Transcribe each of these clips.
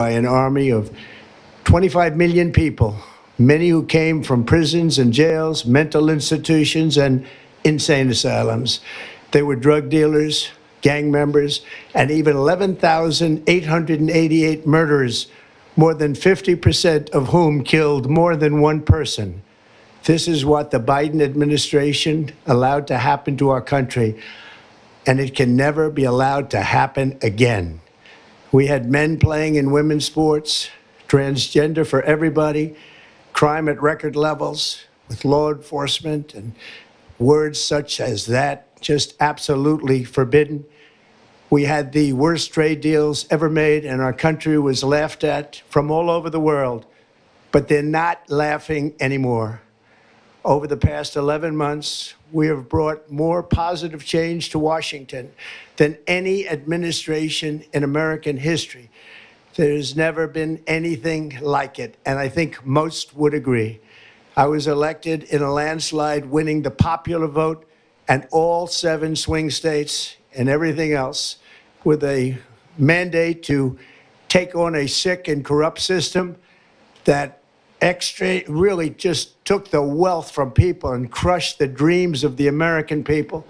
by an army of 25 million people, many who came from prisons and jails, mental institutions, and insane asylums. They were drug dealers, gang members, and even 11,888 murderers, more than 50% of whom killed more than one person. This is what the Biden administration allowed to happen to our country, and it can never be allowed to happen again. We had men playing in women's sports, transgender for everybody, crime at record levels with law enforcement, and words such as that just absolutely forbidden. We had the worst trade deals ever made, and our country was laughed at from all over the world. But they're not laughing anymore. Over the past 11 months, we have brought more positive change to Washington than any administration in American history. There's never been anything like it, and I think most would agree. I was elected in a landslide, winning the popular vote and all 7 swing states and everything else, with a mandate to take on a sick and corrupt system that really just took the wealth from people and crushed the dreams of the American people.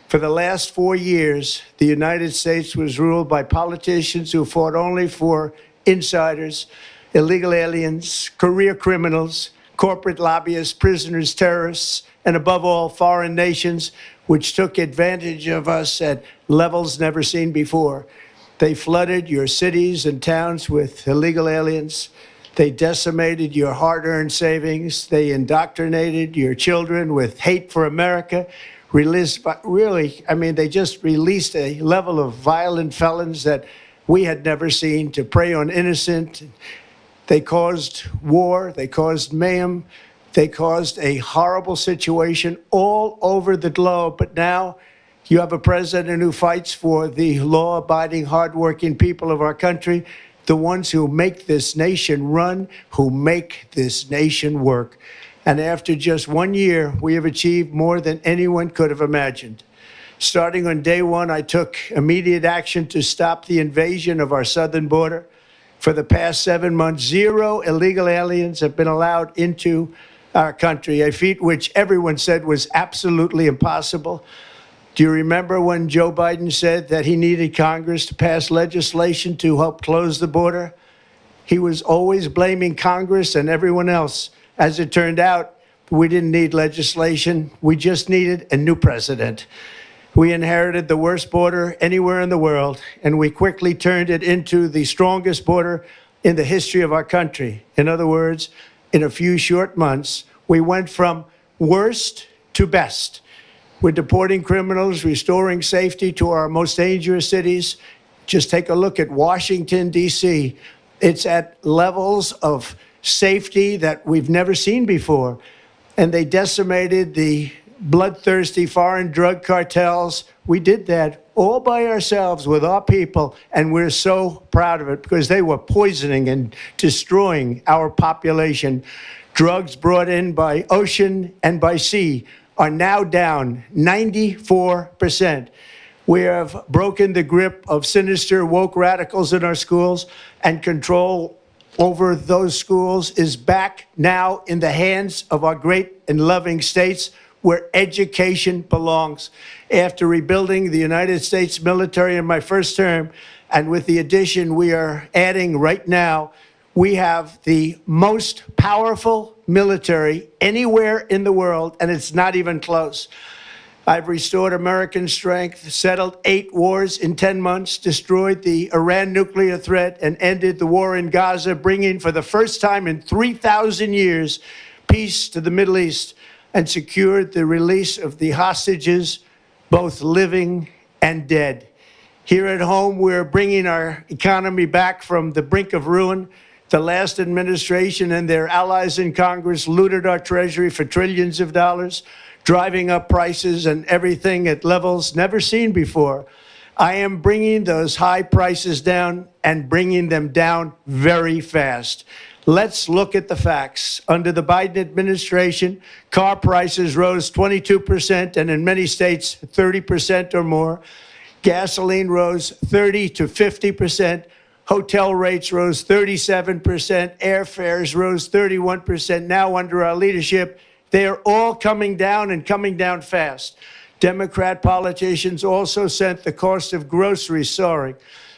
For the last 4 years, the United States was ruled by politicians who fought only for insiders, illegal aliens, career criminals, corporate lobbyists, prisoners, terrorists, and above all, foreign nations, which took advantage of us at levels never seen before. They flooded your cities and towns with illegal aliens. They decimated your hard-earned savings. They indoctrinated your children with hate for America. They just released a level of violent felons that we had never seen to prey on innocent. They caused war. They caused mayhem. They caused a horrible situation all over the globe. But now you have a president who fights for the law-abiding, hardworking people of our country, the ones who make this nation run, who make this nation work. And after just 1 year, we have achieved more than anyone could have imagined. Starting on day one, I took immediate action to stop the invasion of our southern border. For the past 7 months, 0 illegal aliens have been allowed into our country, a feat which everyone said was absolutely impossible. Do you remember when Joe Biden said that he needed Congress to pass legislation to help close the border? He was always blaming Congress and everyone else. As it turned out, we didn't need legislation. We just needed a new president. We inherited the worst border anywhere in the world, and we quickly turned it into the strongest border in the history of our country. In other words, in a few short months, we went from worst to best. We're deporting criminals, restoring safety to our most dangerous cities. Just take a look at Washington, D.C. It's at levels of safety that we've never seen before. And they decimated the bloodthirsty foreign drug cartels. We did that all by ourselves with our people, and we're so proud of it because they were poisoning and destroying our population. Drugs brought in by ocean and by sea are now down 94%. We have broken the grip of sinister woke radicals in our schools, and control over those schools is back now in the hands of our great and loving states, where education belongs. After rebuilding the United States military in my first term, and with the addition we are adding right now, we have the most powerful military anywhere in the world, and it's not even close. I've restored American strength, settled 8 wars in 10 months, destroyed the Iran nuclear threat, and ended the war in Gaza, bringing for the first time in 3,000 years peace to the Middle East, and secured the release of the hostages, both living and dead. Here at home, we're bringing our economy back from the brink of ruin. The last administration and their allies in Congress looted our treasury for trillions of dollars, driving up prices and everything at levels never seen before. I am bringing those high prices down, and bringing them down very fast. Let's look at the facts. Under the Biden administration, car prices rose 22%, and in many states, 30% or more. Gasoline rose 30 to 50%. Hotel rates rose 37%. Airfares rose 31%. Now, under our leadership, they are all coming down and coming down fast. Democrat politicians also sent the cost of groceries soaring,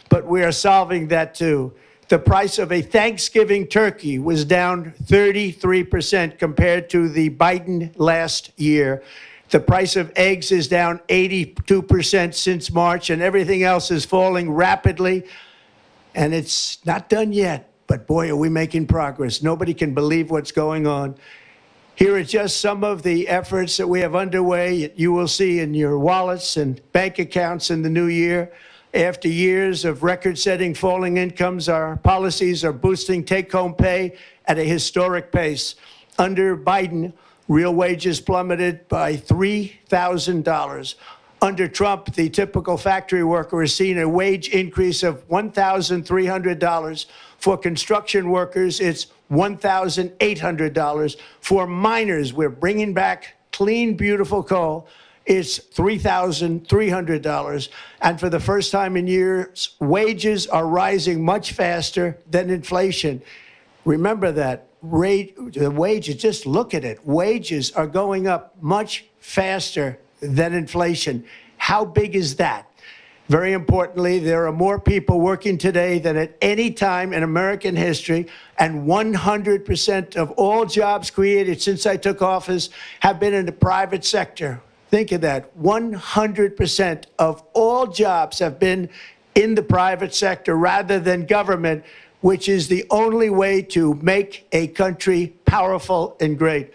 but we are solving that too. The price of a Thanksgiving turkey was down 33% compared to the Biden last year. The price of eggs is down 82% since March, and everything else is falling rapidly. And it's not done yet, but boy, are we making progress. Nobody can believe what's going on. Here are just some of the efforts that we have underway. You will see in your wallets and bank accounts in the new year. After years of record-setting falling incomes, our policies are boosting take-home pay at a historic pace. Under Biden, real wages plummeted by $3,000. Under Trump, the typical factory worker has seen a wage increase of $1,300. For construction workers, it's $1,800. For miners, we're bringing back clean, beautiful coal. It's $3,300. And for the first time in years, wages are rising much faster than inflation. Remember that. The wages, just look at it. Wages are going up much faster than inflation. How big is that? Very importantly, there are more people working today than at any time in American history, and 100% of all jobs created since I took office have been in the private sector. Think of that. 100% of all jobs have been in the private sector rather than government, which is the only way to make a country powerful and great.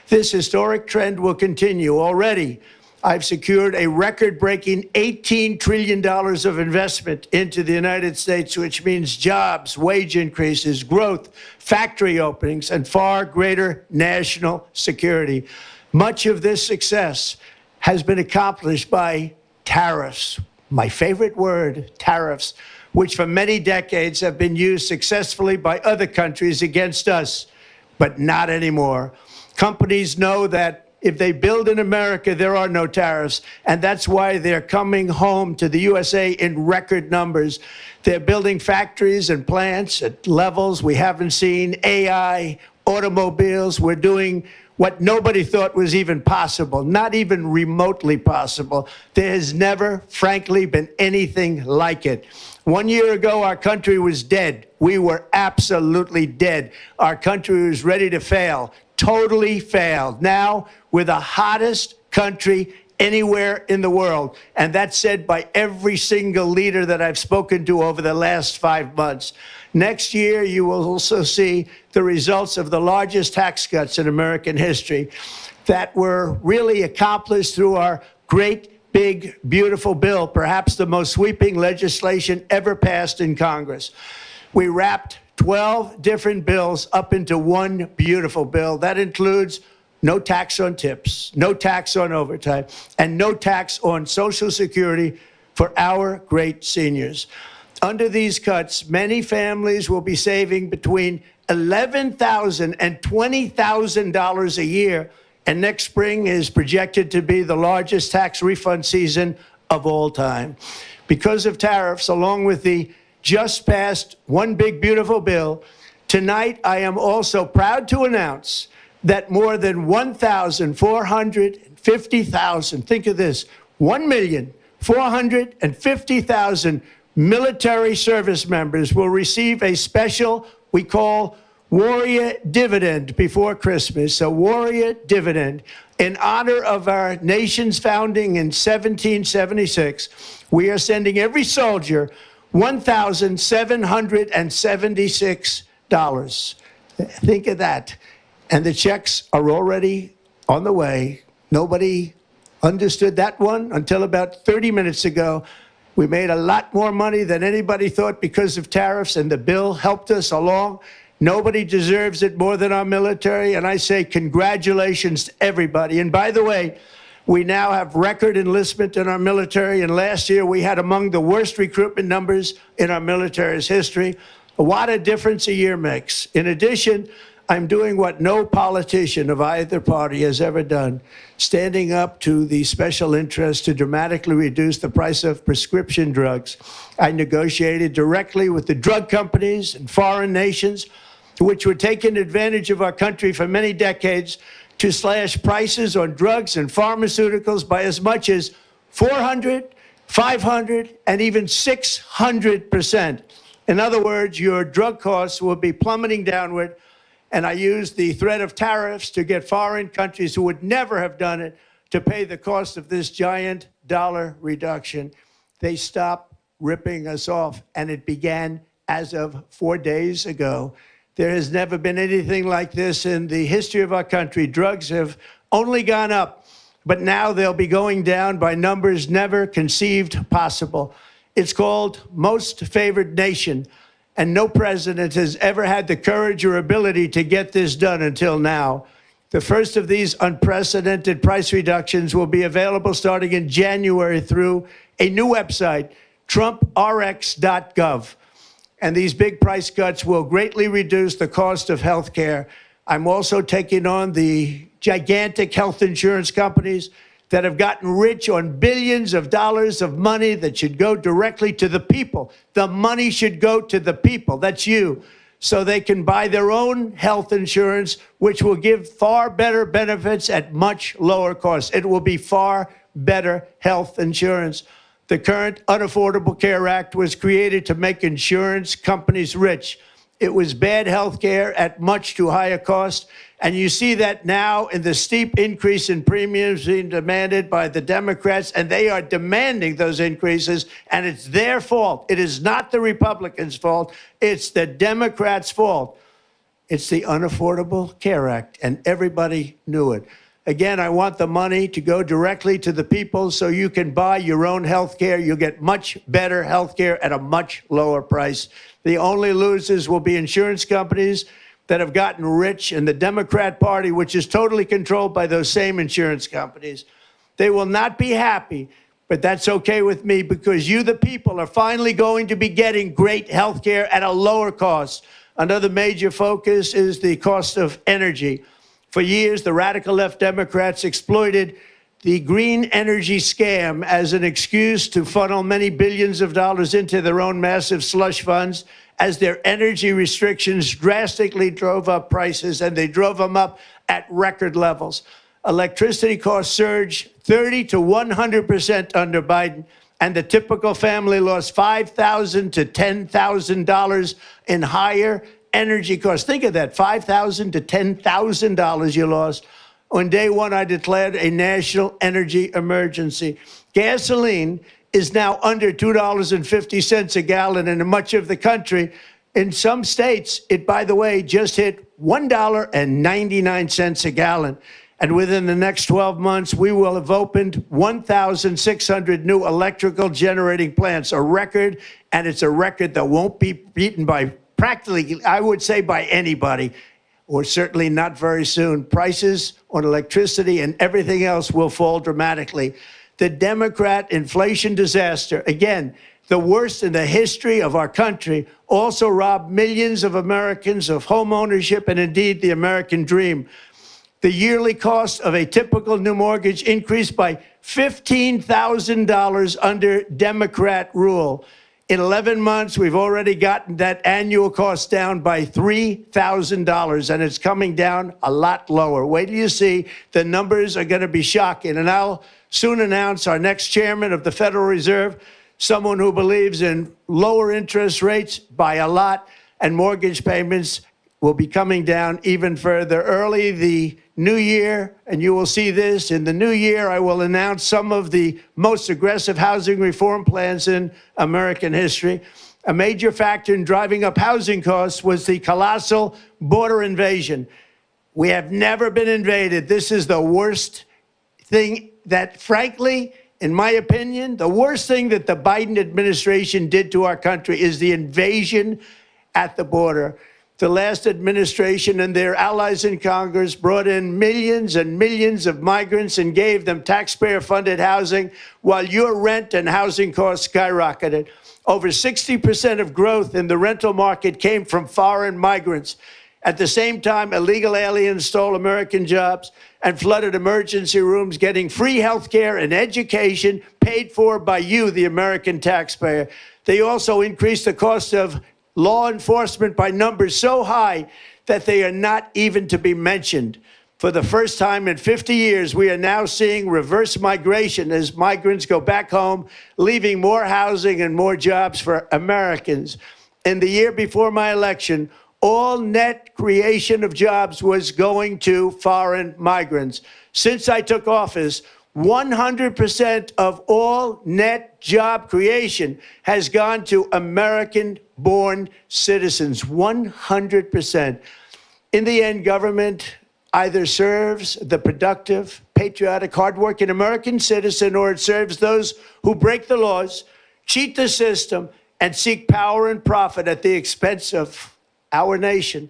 This historic trend will continue. Already, I've secured a record-breaking $18 trillion of investment into the United States, which means jobs, wage increases, growth, factory openings, and far greater national security. Much of this success has been accomplished by tariffs. My favorite word, tariffs, which for many decades have been used successfully by other countries against us, but not anymore. Companies know that if they build in America, there are no tariffs, and that's why they're coming home to the USA in record numbers. They're building factories and plants at levels we haven't seen, AI, automobiles. We're doing what nobody thought was even possible, not even remotely possible. There has never, frankly, been anything like it. 1 year ago, our country was dead. We were absolutely dead. Our country was ready to fail, totally failed. Now, we're the hottest country anywhere in the world. And that's said by every single leader that I've spoken to over the last 5 months. Next year, you will also see the results of the largest tax cuts in American history that were really accomplished through our great, big, beautiful bill, perhaps the most sweeping legislation ever passed in Congress. We wrapped 12 different bills up into one beautiful bill. That includes no tax on tips, no tax on overtime, and no tax on Social Security for our great seniors. Under these cuts, many families will be saving between $11,000 and $20,000 a year, and next spring is projected to be the largest tax refund season of all time. Because of tariffs, along with the just passed One Big Beautiful Bill, tonight I am also proud to announce that more than 1,450,000, think of this, 1,450,000 military service members will receive a special, we call Warrior Dividend before Christmas, a Warrior Dividend. In honor of our nation's founding in 1776, we are sending every soldier $1,776. Think of that. And the checks are already on the way. Nobody understood that one until about 30 minutes ago. We made a lot more money than anybody thought because of tariffs, and the bill helped us along. Nobody deserves it more than our military, and I say congratulations to everybody. And by the way, we now have record enlistment in our military, and last year we had among the worst recruitment numbers in our military's history. What a difference a year makes. In addition, I'm doing what no politician of either party has ever done, standing up to the special interests to dramatically reduce the price of prescription drugs. I negotiated directly with the drug companies and foreign nations, which were taking advantage of our country for many decades, to slash prices on drugs and pharmaceuticals by as much as 400, 500, and even 600%. In other words, your drug costs will be plummeting downward. And I used the threat of tariffs to get foreign countries who would never have done it to pay the cost of this giant dollar reduction. They stopped ripping us off, and it began as of 4 days ago. There has never been anything like this in the history of our country. Drugs have only gone up, but now they'll be going down by numbers never conceived possible. It's called Most Favored Nation. And no president has ever had the courage or ability to get this done until now. The first of these unprecedented price reductions will be available starting in January through a new website, trumprx.gov. And these big price cuts will greatly reduce the cost of health care. I'm also taking on the gigantic health insurance companies that have gotten rich on billions of dollars of money that should go directly to the people. The money should go to the people, that's you, so they can buy their own health insurance, which will give far better benefits at much lower costs. It will be far better health insurance. The current Unaffordable Care Act was created to make insurance companies rich. It was bad health care at much too high a cost. And you see that now in the steep increase in premiums being demanded by the Democrats, and they are demanding those increases, and it's their fault. It is not the Republicans' fault. It's the Democrats' fault. It's the Unaffordable Care Act, and everybody knew it. Again, I want the money to go directly to the people so you can buy your own health care. You'll get much better health care at a much lower price. The only losers will be insurance companies that have gotten rich, and the Democrat Party, which is totally controlled by those same insurance companies. They will not be happy, but that's okay with me, because you, the people, are finally going to be getting great health care at a lower cost. Another major focus is the cost of energy. For years, the radical left Democrats exploited the green energy scam as an excuse to funnel many billions of dollars into their own massive slush funds, as their energy restrictions drastically drove up prices, and they drove them up at record levels. Electricity costs surged 30 to 100% under Biden, and the typical family lost $5,000 to $10,000 in higher energy costs. Think of that, $5,000 to $10,000 you lost. On day one, I declared a national energy emergency. Gasoline is now under $2.50 a gallon in much of the country. In some states, it, by the way, just hit $1.99 a gallon. And within the next 12 months, we will have opened 1,600 new electrical generating plants, a record, and it's a record that won't be beaten by practically, I would say, by anybody, or certainly not very soon. Prices on electricity and everything else will fall dramatically. The Democrat inflation disaster, again, the worst in the history of our country, also robbed millions of Americans of home ownership and indeed the American dream. The yearly cost of a typical new mortgage increased by $15,000 under Democrat rule. In 11 months, we've already gotten that annual cost down by $3,000, and it's coming down a lot lower. Wait till you see. The numbers are going to be shocking. And I'll soon announce our next chairman of the Federal Reserve, someone who believes in lower interest rates by a lot, and mortgage payments will be coming down even further. Early the new year, and you will see this, in the new year, I will announce some of the most aggressive housing reform plans in American history. A major factor in driving up housing costs was the colossal border invasion. We have never been invaded. This is the worst thing that, frankly, in my opinion, the worst thing that the Biden administration did to our country is the invasion at the border. The last administration and their allies in Congress brought in millions and millions of migrants and gave them taxpayer-funded housing while your rent and housing costs skyrocketed. Over 60% of growth in the rental market came from foreign migrants. At the same time, illegal aliens stole American jobs and flooded emergency rooms, getting free health care and education paid for by you, the American taxpayer. They also increased the cost of law enforcement by numbers so high that they are not even to be mentioned. For the first time in 50 years, we are now seeing reverse migration as migrants go back home, leaving more housing and more jobs for Americans. In the year before my election, all net creation of jobs was going to foreign migrants. Since I took office, 100% of all net job creation has gone to American-born citizens, 100%. In the end, government either serves the productive, patriotic, hardworking American citizen, or it serves those who break the laws, cheat the system, and seek power and profit at the expense of our nation.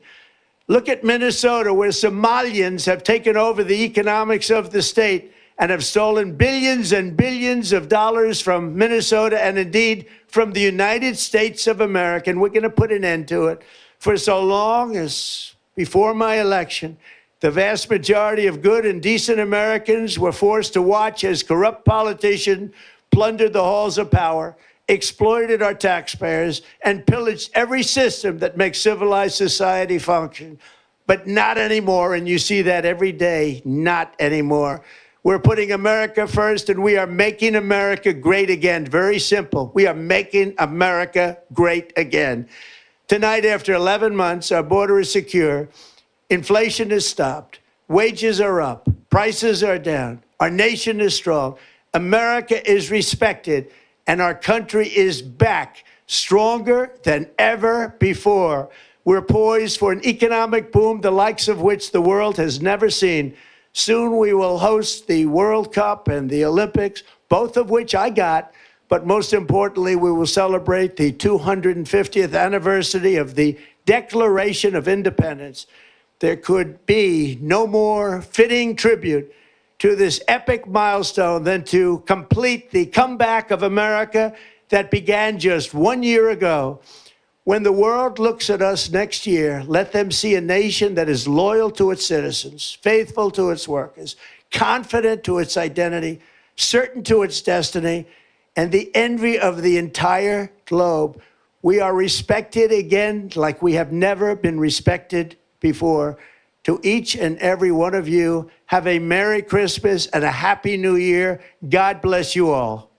Look at Minnesota, where Somalians have taken over the economics of the state and have stolen billions and billions of dollars from Minnesota and indeed from the United States of America. And we're going to put an end to it. For so long as before my election, the vast majority of good and decent Americans were forced to watch as corrupt politicians plundered the halls of power, exploited our taxpayers, and pillaged every system that makes civilized society function. But not anymore, and you see that every day, not anymore. We're putting America first, and we are making America great again. Very simple. We are making America great again. Tonight, after 11 months, our border is secure. Inflation is stopped. Wages are up. Prices are down. Our nation is strong. America is respected. And our country is back, stronger than ever before. We're poised for an economic boom, the likes of which the world has never seen. Soon we will host the World Cup and the Olympics, both of which I got. But most importantly, we will celebrate the 250th anniversary of the Declaration of Independence. There could be no more fitting tribute to this epic milestone than to complete the comeback of America that began just 1 year ago. When the world looks at us next year, let them see a nation that is loyal to its citizens, faithful to its workers, confident to its identity, certain to its destiny, and the envy of the entire globe. We are respected again like we have never been respected before. To each and every one of you, have a Merry Christmas and a Happy New Year. God bless you all.